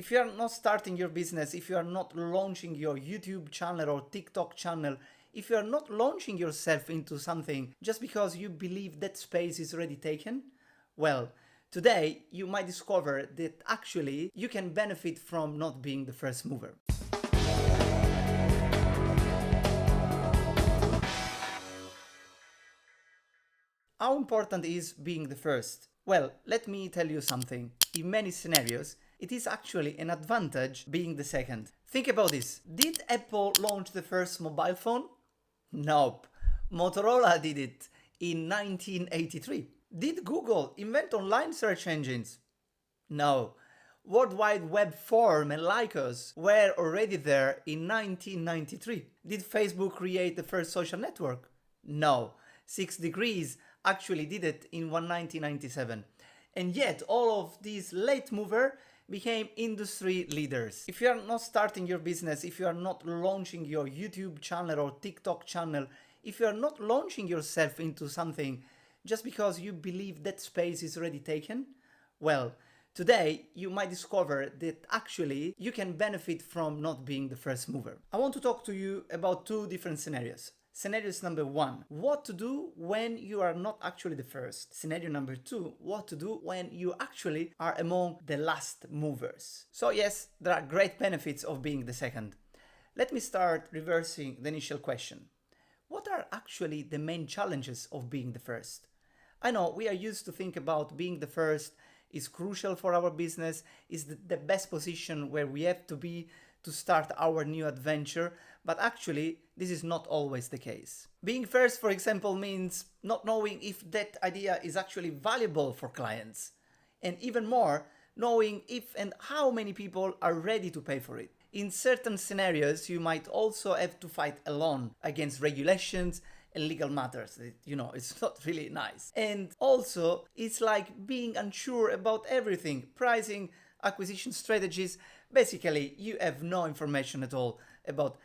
If you are not starting your business, if you are not launching your YouTube channel or TikTok channel, if you are not launching yourself into something just because you believe that space is already taken, well, today you might discover that actually you can benefit from not being the first mover. How important is being the first? Well, let me tell you something. In many scenarios, it is actually an advantage being the second. Think about this. Did Apple launch the first mobile phone? Nope. Motorola did it in 1983. Did Google invent online search engines? No. World Wide Web Forum and Lycos were already there in 1993. Did Facebook create the first social network? No. 6 Degrees actually did it in 1997. And yet all of these late movers became industry leaders. If you are not starting your business, if you are not launching your YouTube channel or TikTok channel, if you are not launching yourself into something just because you believe that space is already taken, well, today you might discover that actually you can benefit from not being the first mover. I want to talk to you about two different scenarios. Scenarios number one, what to do when you are not actually the first. Scenario number two, what to do when you actually are among the last movers. So yes, there are great benefits of being the second. Let me start reversing the initial question. What are actually the main challenges of being the first? I know we are used to think about being the first is crucial for our business, is the best position where we have to be to start our new adventure, but actually this is not always the case. Being first, for example, means not knowing if that idea is actually valuable for clients, and even more, knowing if and how many people are ready to pay for it. In certain scenarios, you might also have to fight alone against regulations and legal matters. It's not really nice. And also, it's like being unsure about everything, pricing, acquisition strategies. Basically, you have no information at all about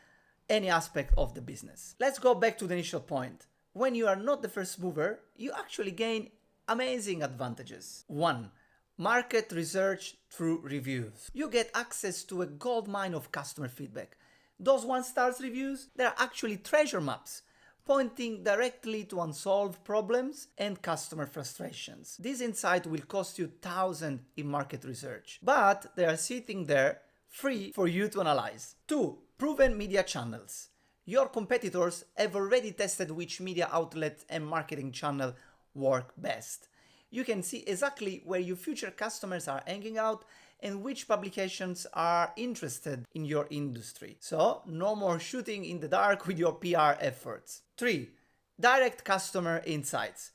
any aspect of the business. Let's go back to the initial point. When you are not the first mover, you actually gain amazing advantages. 1. Market research through reviews. You get access to a goldmine of customer feedback. Those 1-star reviews, they are actually treasure maps, pointing directly to unsolved problems and customer frustrations. This insight will cost you thousands in market research, but they are sitting there free for you to analyze. 2. Proven media channels. Your competitors have already tested which media outlet and marketing channel work best. You can see exactly where your future customers are hanging out and which publications are interested in your industry. So, no more shooting in the dark with your PR efforts. 3. Direct customer insights.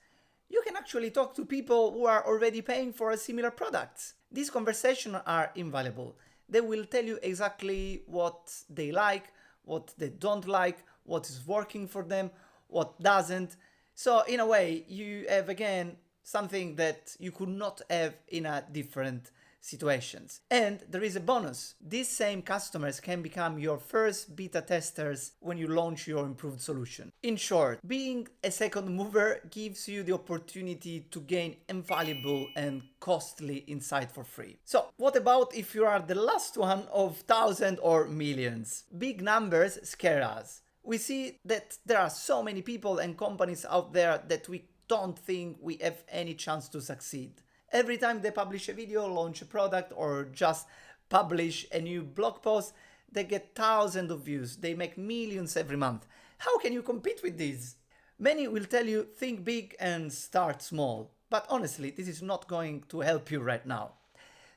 You can actually talk to people who are already paying for a similar product. These conversations are invaluable. They will tell you exactly what they like, what they don't like, what is working for them, what doesn't. So, in a way, you have again something that you could not have in a different situations. And there is a bonus. These same customers can become your first beta testers when you launch your improved solution. In short, being a second mover gives you the opportunity to gain invaluable and costly insight for free. So what about if you are the last one of thousands or millions? Big numbers scare us. We see that there are so many people and companies out there that we don't think we have any chance to succeed. Every time they publish a video, launch a product, or just publish a new blog post, they get thousands of views. They make millions every month. How can you compete with these? Many will tell you, think big and start small. But honestly, this is not going to help you right now.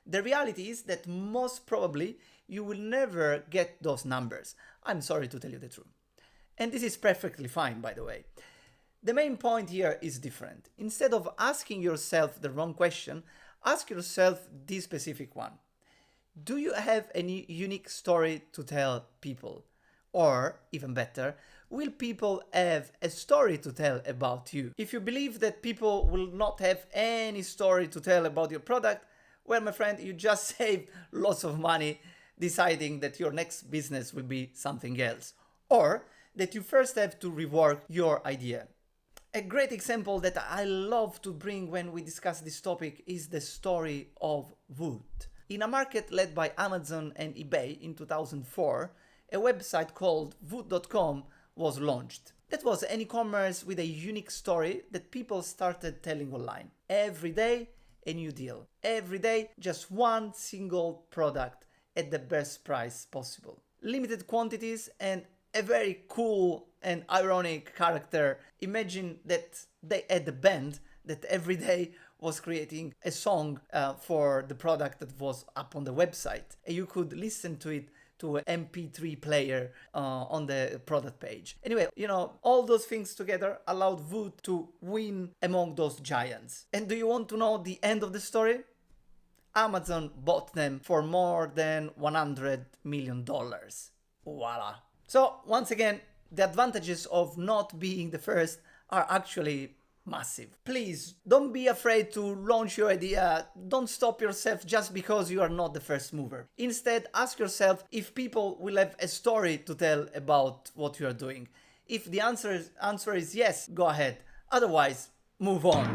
The reality is that most probably you will never get those numbers. I'm sorry to tell you the truth. And this is perfectly fine, by the way. The main point here is different. Instead of asking yourself the wrong question, ask yourself this specific one. Do you have any unique story to tell people? Or, even better, will people have a story to tell about you? If you believe that people will not have any story to tell about your product, well, my friend, you just saved lots of money deciding that your next business will be something else, or that you first have to rework your idea. A great example that I love to bring when we discuss this topic is the story of wood. In a market led by Amazon and eBay in 2004, a website called Voot.com was launched. That was an e-commerce with a unique story that people started telling online. Every day, a new deal. Every day, just one single product at the best price possible. Limited quantities and a very cool and ironic character. Imagine that they had a band that every day was creating a song for the product that was up on the website. And you could listen to it to an MP3 player on the product page. Anyway, all those things together allowed Voot to win among those giants. And do you want to know the end of the story? Amazon bought them for more than $100 million. Voila. So, once again, the advantages of not being the first are actually massive. Please, don't be afraid to launch your idea. Don't stop yourself just because you are not the first mover. Instead, ask yourself if people will have a story to tell about what you are doing. If the answer is yes, go ahead. Otherwise, move on.